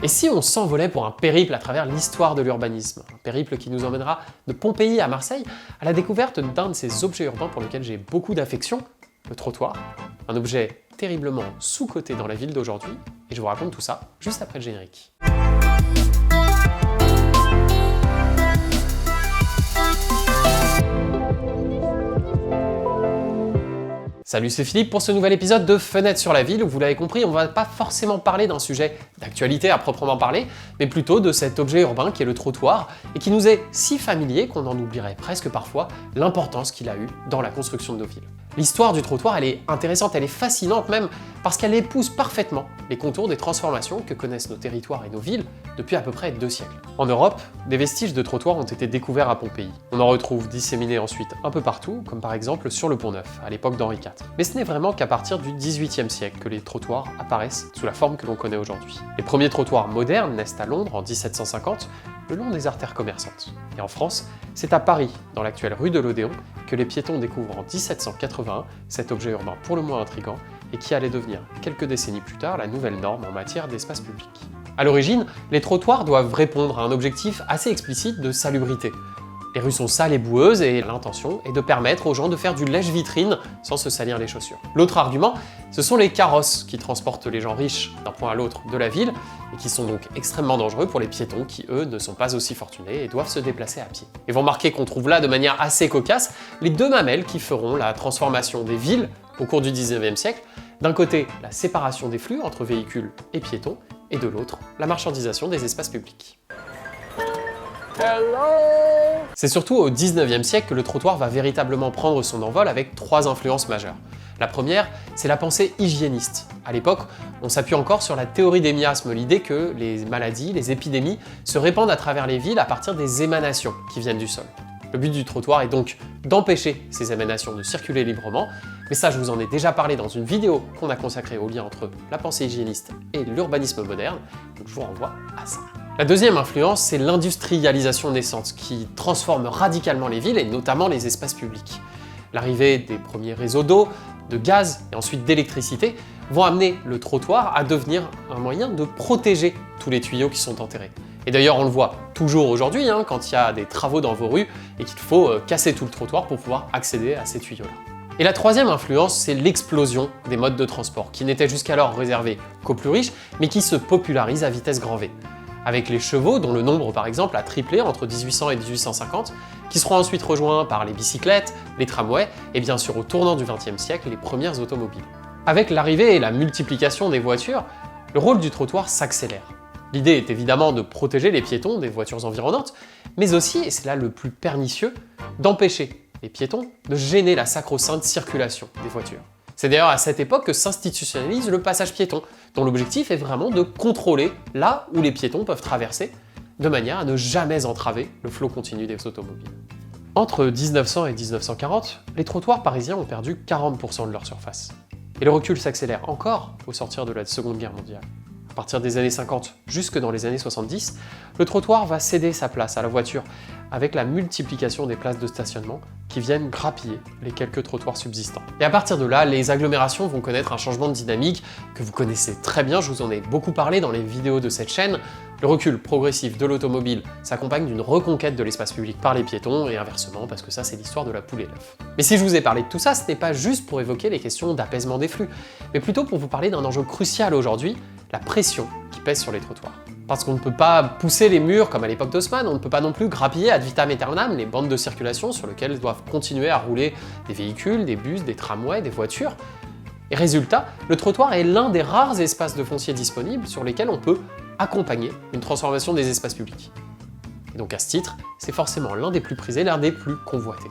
Et si on s'envolait pour un périple à travers l'histoire de l'urbanisme, un périple qui nous emmènera de Pompéi à Marseille à la découverte d'un de ces objets urbains pour lesquels j'ai beaucoup d'affection, le trottoir, un objet terriblement sous-coté dans la ville d'aujourd'hui, et je vous raconte tout ça juste après le générique. Salut, c'est Philippe pour ce nouvel épisode de Fenêtre sur la ville où, vous l'avez compris, on va pas forcément parler d'un sujet d'actualité à proprement parler, mais plutôt de cet objet urbain qui est le trottoir et qui nous est si familier qu'on en oublierait presque parfois l'importance qu'il a eu dans la construction de nos villes. L'histoire du trottoir, elle est intéressante, elle est fascinante même, parce qu'elle épouse parfaitement les contours des transformations que connaissent nos territoires et nos villes depuis à peu près 2 siècles. En Europe, des vestiges de trottoirs ont été découverts à Pompéi. On en retrouve disséminés ensuite un peu partout, comme par exemple sur le Pont-Neuf, à l'époque d'Henri IV. Mais ce n'est vraiment qu'à partir du XVIIIe siècle que les trottoirs apparaissent sous la forme que l'on connaît aujourd'hui. Les premiers trottoirs modernes naissent à Londres en 1750, le long des artères commerçantes. Et en France, c'est à Paris, dans l'actuelle rue de l'Odéon, que les piétons découvrent en 1781 cet objet urbain pour le moins intrigant et qui allait devenir, quelques décennies plus tard, la nouvelle norme en matière d'espace public. À l'origine, les trottoirs doivent répondre à un objectif assez explicite de salubrité. Les rues sont sales et boueuses et l'intention est de permettre aux gens de faire du lèche-vitrine sans se salir les chaussures. L'autre argument, ce sont les carrosses qui transportent les gens riches d'un point à l'autre de la ville et qui sont donc extrêmement dangereux pour les piétons qui, eux, ne sont pas aussi fortunés et doivent se déplacer à pied. Et vous remarquez qu'on trouve là, de manière assez cocasse, les deux mamelles qui feront la transformation des villes au cours du 19e siècle. D'un côté, la séparation des flux entre véhicules et piétons, et de l'autre, la marchandisation des espaces publics. C'est surtout au 19e siècle que le trottoir va véritablement prendre son envol avec 3 influences majeures. La première, c'est la pensée hygiéniste. À l'époque, on s'appuie encore sur la théorie des miasmes, l'idée que les maladies, les épidémies se répandent à travers les villes à partir des émanations qui viennent du sol. Le but du trottoir est donc d'empêcher ces émanations de circuler librement, mais ça je vous en ai déjà parlé dans une vidéo qu'on a consacrée au lien entre la pensée hygiéniste et l'urbanisme moderne, donc je vous renvoie à ça. La deuxième influence, c'est l'industrialisation naissante, qui transforme radicalement les villes et notamment les espaces publics. L'arrivée des premiers réseaux d'eau, de gaz et ensuite d'électricité vont amener le trottoir à devenir un moyen de protéger tous les tuyaux qui sont enterrés. Et d'ailleurs, on le voit toujours aujourd'hui, quand il y a des travaux dans vos rues et qu'il faut casser tout le trottoir pour pouvoir accéder à ces tuyaux-là. Et la troisième influence, c'est l'explosion des modes de transport, qui n'étaient jusqu'alors réservés qu'aux plus riches, mais qui se popularisent à vitesse grand V. Avec les chevaux, dont le nombre par exemple a triplé entre 1800 et 1850, qui seront ensuite rejoints par les bicyclettes, les tramways, et bien sûr au tournant du XXe siècle, les premières automobiles. Avec l'arrivée et la multiplication des voitures, le rôle du trottoir s'accélère. L'idée est évidemment de protéger les piétons des voitures environnantes, mais aussi, et c'est là le plus pernicieux, d'empêcher les piétons de gêner la sacro-sainte circulation des voitures. C'est d'ailleurs à cette époque que s'institutionnalise le passage piéton, dont l'objectif est vraiment de contrôler là où les piétons peuvent traverser, de manière à ne jamais entraver le flot continu des automobiles. Entre 1900 et 1940, les trottoirs parisiens ont perdu 40% de leur surface. Et le recul s'accélère encore au sortir de la Seconde Guerre mondiale. À partir des années 50 jusque dans les années 70, le trottoir va céder sa place à la voiture avec la multiplication des places de stationnement qui viennent grappiller les quelques trottoirs subsistants. Et à partir de là, les agglomérations vont connaître un changement de dynamique que vous connaissez très bien, je vous en ai beaucoup parlé dans les vidéos de cette chaîne. Le recul progressif de l'automobile s'accompagne d'une reconquête de l'espace public par les piétons et inversement, parce que ça c'est l'histoire de la poule et l'œuf. Mais si je vous ai parlé de tout ça, ce n'est pas juste pour évoquer les questions d'apaisement des flux, mais plutôt pour vous parler d'un enjeu crucial aujourd'hui, la pression qui pèse sur les trottoirs. Parce qu'on ne peut pas pousser les murs comme à l'époque d'Haussmann, on ne peut pas non plus grappiller ad vitam aeternam les bandes de circulation sur lesquelles doivent continuer à rouler des véhicules, des bus, des tramways, des voitures. Et résultat, le trottoir est l'un des rares espaces de foncier disponibles sur lesquels on peut accompagner une transformation des espaces publics. Et donc à ce titre, c'est forcément l'un des plus prisés, l'un des plus convoités.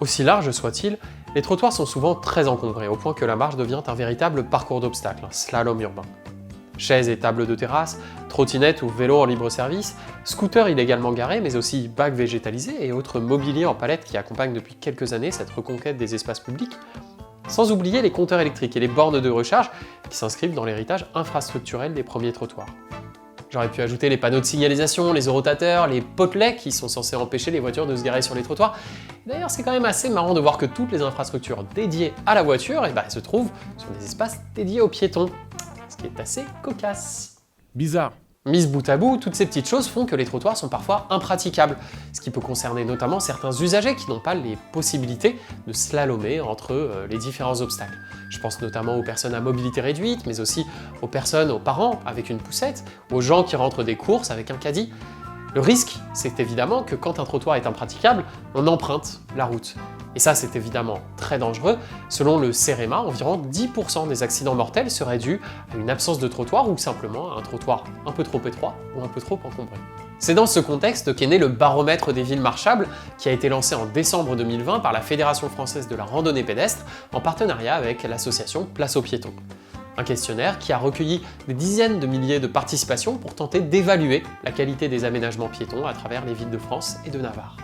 Aussi large soit-il, les trottoirs sont souvent très encombrés, au point que la marche devient un véritable parcours d'obstacles, un slalom urbain. Chaises et tables de terrasse, trottinettes ou vélos en libre service, scooters illégalement garés, mais aussi bacs végétalisés et autres mobiliers en palette qui accompagnent depuis quelques années cette reconquête des espaces publics, sans oublier les compteurs électriques et les bornes de recharge qui s'inscrivent dans l'héritage infrastructurel des premiers trottoirs. J'aurais pu ajouter les panneaux de signalisation, les orotateurs, les potelets qui sont censés empêcher les voitures de se garer sur les trottoirs. D'ailleurs, c'est quand même assez marrant de voir que toutes les infrastructures dédiées à la voiture se trouvent sur des espaces dédiés aux piétons, ce qui est assez cocasse. Bizarre. Mises bout à bout, toutes ces petites choses font que les trottoirs sont parfois impraticables, ce qui peut concerner notamment certains usagers qui n'ont pas les possibilités de slalomer entre les différents obstacles. Je pense notamment aux personnes à mobilité réduite, mais aussi aux parents avec une poussette, aux gens qui rentrent des courses avec un caddie. Le risque, c'est évidemment que quand un trottoir est impraticable, on emprunte la route. Et ça, c'est évidemment très dangereux. Selon le CEREMA, environ 10% des accidents mortels seraient dus à une absence de trottoir ou simplement à un trottoir un peu trop étroit ou un peu trop encombré. C'est dans ce contexte qu'est né le baromètre des villes marchables, qui a été lancé en décembre 2020 par la Fédération française de la randonnée pédestre en partenariat avec l'association Place aux piétons. Un questionnaire qui a recueilli des dizaines de milliers de participations pour tenter d'évaluer la qualité des aménagements piétons à travers les villes de France et de Navarre.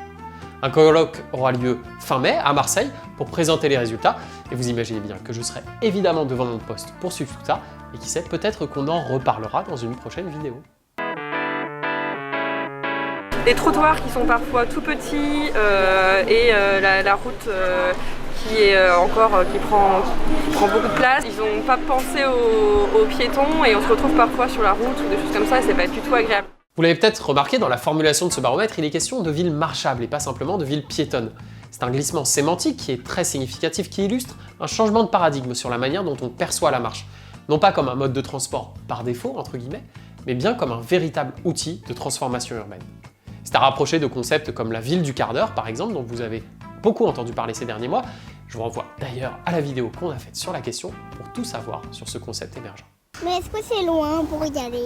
Un colloque aura lieu fin mai à Marseille pour présenter les résultats, et vous imaginez bien que je serai évidemment devant mon poste pour suivre tout ça, et qui sait, peut-être qu'on en reparlera dans une prochaine vidéo. Les trottoirs qui sont parfois tout petits et la route qui prend beaucoup de place. Ils n'ont pas pensé aux piétons et on se retrouve parfois sur la route ou des choses comme ça et c'est pas du tout agréable. Vous l'avez peut-être remarqué, dans la formulation de ce baromètre, il est question de villes marchables et pas simplement de villes piétonnes. C'est un glissement sémantique qui est très significatif, qui illustre un changement de paradigme sur la manière dont on perçoit la marche. Non pas comme un mode de transport par défaut, entre guillemets, mais bien comme un véritable outil de transformation urbaine. C'est à rapprocher de concepts comme la ville du quart d'heure, par exemple, dont vous avez beaucoup entendu parler ces derniers mois. Je vous renvoie d'ailleurs à la vidéo qu'on a faite sur la question pour tout savoir sur ce concept émergent. Mais est-ce que c'est loin pour y aller?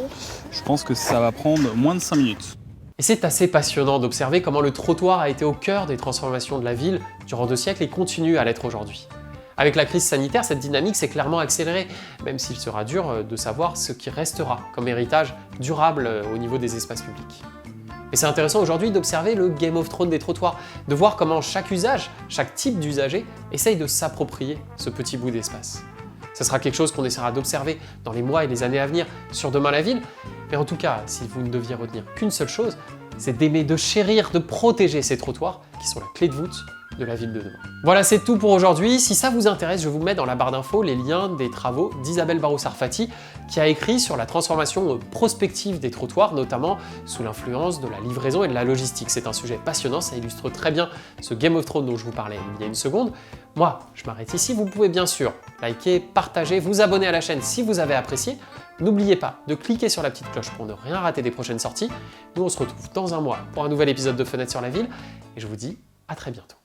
Je pense que ça va prendre moins de 5 minutes. Et c'est assez passionnant d'observer comment le trottoir a été au cœur des transformations de la ville durant 2 siècles et continue à l'être aujourd'hui. Avec la crise sanitaire, cette dynamique s'est clairement accélérée, même s'il sera dur de savoir ce qui restera comme héritage durable au niveau des espaces publics. Et c'est intéressant aujourd'hui d'observer le Game of Thrones des trottoirs, de voir comment chaque usage, chaque type d'usager essaye de s'approprier ce petit bout d'espace. Ce sera quelque chose qu'on essaiera d'observer dans les mois et les années à venir sur Demain la ville, mais en tout cas, si vous ne deviez retenir qu'une seule chose, c'est d'aimer, de chérir, de protéger ces trottoirs qui sont la clé de voûte de la ville de demain. Voilà, c'est tout pour aujourd'hui. Si ça vous intéresse, je vous mets dans la barre d'infos les liens des travaux d'Isabelle Barroux-Sarfati, qui a écrit sur la transformation prospective des trottoirs, notamment sous l'influence de la livraison et de la logistique. C'est un sujet passionnant, ça illustre très bien ce Game of Thrones dont je vous parlais il y a une seconde. Moi, je m'arrête ici. Vous pouvez bien sûr liker, partager, vous abonner à la chaîne si vous avez apprécié. N'oubliez pas de cliquer sur la petite cloche pour ne rien rater des prochaines sorties. Nous, on se retrouve dans un mois pour un nouvel épisode de Fenêtre sur la ville, et je vous dis à très bientôt.